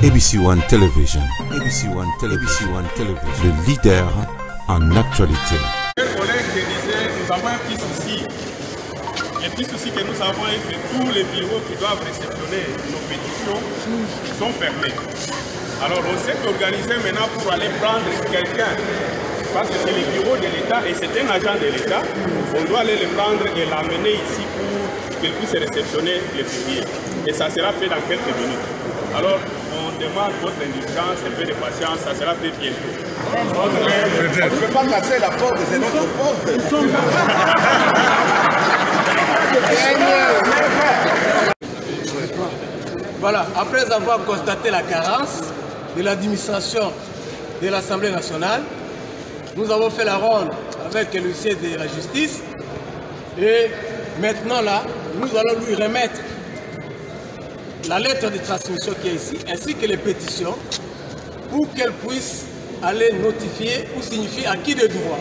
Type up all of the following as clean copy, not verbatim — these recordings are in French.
ABC One Television. ABC One Television. Le leader en actualité. Un collègue qui disait, nous avons un petit souci. Le petit souci que nous avons est que tous les bureaux qui doivent réceptionner nos pétitions sont fermés. Alors on s'est organisé maintenant pour aller prendre quelqu'un. Parce que c'est le bureau de l'État et c'est un agent de l'État. On doit aller le prendre et l'amener ici pour qu'il puisse réceptionner les courriers. Et ça sera fait dans quelques minutes. Alors on demande votre indulgence, un peu de patience, ça sera fait bientôt. On ne peut pas casser la porte, c'est notre porte. Voilà, après avoir constaté la carence de l'administration de l'Assemblée nationale, nous avons fait la ronde avec l'huissier de la justice et maintenant là, nous allons lui remettre la lettre de transmission qui est ici, ainsi que les pétitions, pour qu'elle puisse aller notifier ou signifier à qui de droit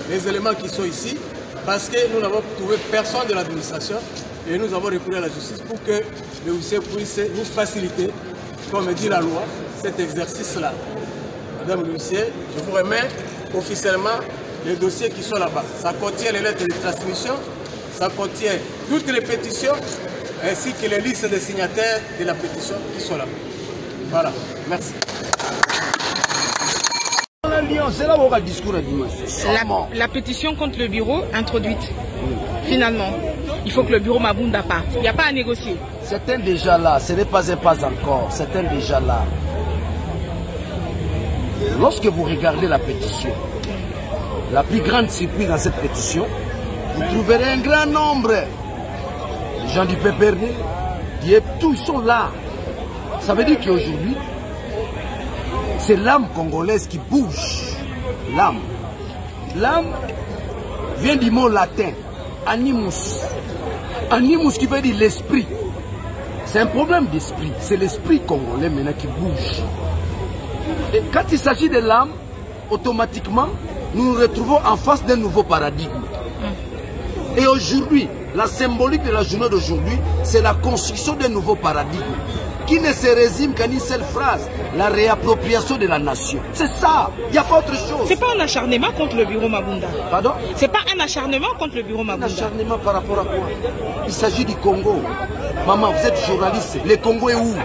les éléments qui sont ici, parce que nous n'avons trouvé personne de l'administration et nous avons recouru à la justice pour que le huissier puisse nous faciliter, comme dit la loi, cet exercice-là. Madame le huissier, je vous remets officiellement les dossiers qui sont là-bas. Ça contient les lettres de transmission, ça contient toutes les pétitions, ainsi que les listes des signataires de la pétition qui sont là. Voilà, merci. La pétition contre le bureau introduite, finalement, il faut que le bureau Mabunda parte. Il n'y a pas à négocier. C'était déjà là, ce n'est pas un pas encore, c'était déjà là. Lorsque vous regardez la pétition, la plus grande surprise dans cette pétition, vous trouverez un grand nombre de gens du PPRD, tous sont là. Ça veut dire qu'aujourd'hui, c'est l'âme congolaise qui bouge. L'âme. L'âme vient du mot latin, animus. Animus qui veut dire l'esprit. C'est un problème d'esprit. C'est l'esprit congolais maintenant qui bouge. Et quand il s'agit de l'âme, automatiquement, nous nous retrouvons en face d'un nouveau paradigme. Et aujourd'hui, la symbolique de la journée d'aujourd'hui, c'est la construction d'un nouveau paradigme qui ne se résume qu'à une seule phrase, la réappropriation de la nation. C'est ça, il n'y a pas autre chose. C'est pas un acharnement contre le bureau Mabunda. Pardon? C'est pas un acharnement contre le bureau Mabunda. Un acharnement par rapport à quoi? Il s'agit du Congo. Maman, vous êtes journaliste. Le Congo est où?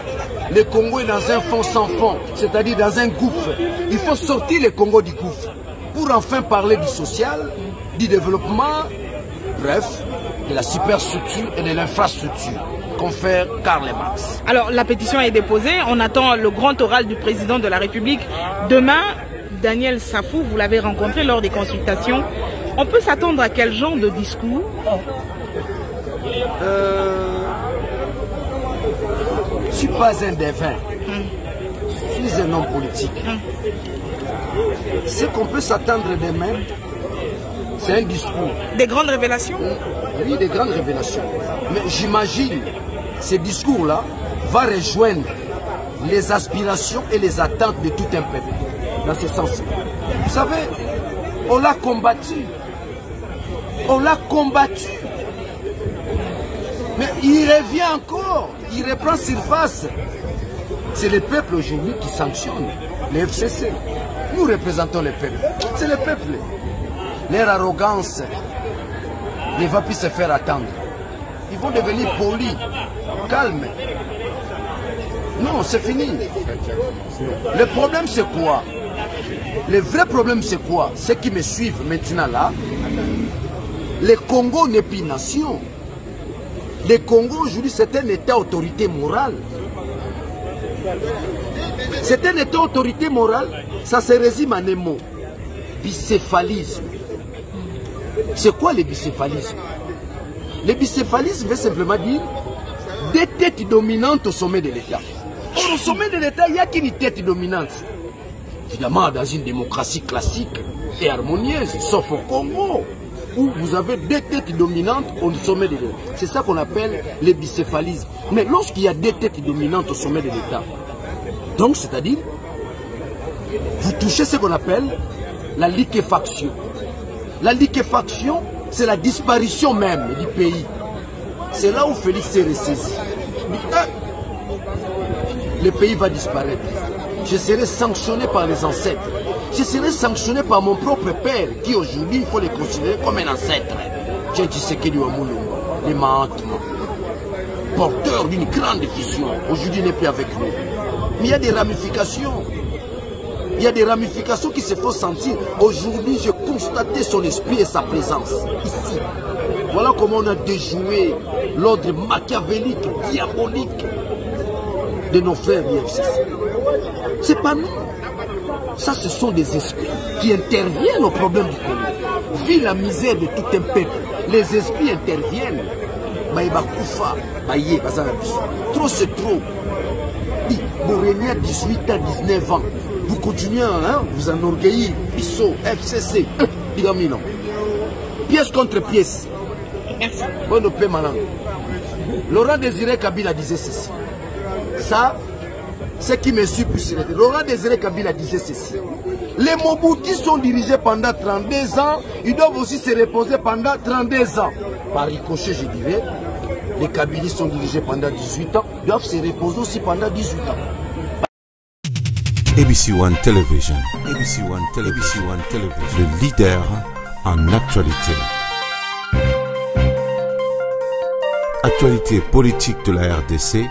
Le Congo est dans un fond sans fond, c'est-à-dire dans un gouffre. Il faut sortir le Congo du gouffre pour enfin parler du social, du développement, bref, de la superstructure et de l'infrastructure. Confère Karl Marx. Alors la pétition est déposée, on attend le grand oral du président de la République. Demain, Daniel Safou, vous l'avez rencontré lors des consultations. On peut s'attendre à quel genre de discours? Je ne suis pas un devin. Je suis un homme politique. Ce qu'on peut s'attendre demain, c'est un discours. Des grandes révélations? Oui, des grandes révélations. Mais j'imagine ce discours-là va rejoindre les aspirations et les attentes de tout un peuple. Dans ce sens. Vous savez, on l'a combattu. On l'a combattu. Mais il revient encore. Il reprend surface. C'est le peuple aujourd'hui qui sanctionne les FCC. Nous représentons le peuple. C'est le peuple. Leur arrogance ne va plus se faire attendre. Ils vont devenir polis, calmes. Non, c'est fini. Le problème, c'est quoi? Le vrai problème, c'est quoi? Ceux qui me suivent maintenant là, le Congo n'est plus une nation. Le Congo, aujourd'hui, c'est un État autorité morale. C'est un État autorité morale, ça se résume en un mot. Bicéphalisme. C'est quoi le bicéphalisme? Le bicéphalisme veut simplement dire des têtes dominantes au sommet de l'État. Or, au sommet de l'État, il n'y a qu'une tête dominante. Évidemment, dans une démocratie classique et harmonieuse, sauf au Congo, où vous avez deux têtes dominantes au sommet de l'État. C'est ça qu'on appelle le bicéphalisme. Mais lorsqu'il y a deux têtes dominantes au sommet de l'État, donc c'est-à-dire, vous touchez ce qu'on appelle la liquéfaction. La liquéfaction, c'est la disparition même du pays. C'est là où Félix s'est ressaisi. le pays va disparaître. Je serai sanctionné par les ancêtres. Je serai sanctionné par mon propre père, qui aujourd'hui, il faut le considérer comme un ancêtre. J'ai dit ce qu'il y a les Mahatma, porteur d'une grande vision. Aujourd'hui, il n'est plus avec nous. Mais il y a des ramifications. Il y a des ramifications qui se font sentir. Aujourd'hui, j'ai constaté son esprit et sa présence ici. Voilà comment on a déjoué l'ordre machiavélique, diabolique de nos frères du FCC. C'est pas nous. Ça, ce sont des esprits qui interviennent au problème du Congo. Vu la misère de tout un peuple, les esprits interviennent. Trop c'est trop. Vous régnez à 18 ans, 19 ans. Vous continuez à vous enorgueillir. ISO, FCC, pièce contre pièce. Merci. Bonne paix, madame. Laurent Désiré Kabila disait ceci. Ça, ce qui me suit plus. Laurent Désiré Kabila disait ceci. Les Mobutus sont dirigés pendant 32 ans. Ils doivent aussi se reposer pendant 32 ans. Par ricochet, je dirais, les Kabilis sont dirigés pendant 18 ans. Ils doivent se reposer aussi pendant 18 ans. ABC One Television. ABC One Television. Le leader en actualité. Actualité politique de la RDC.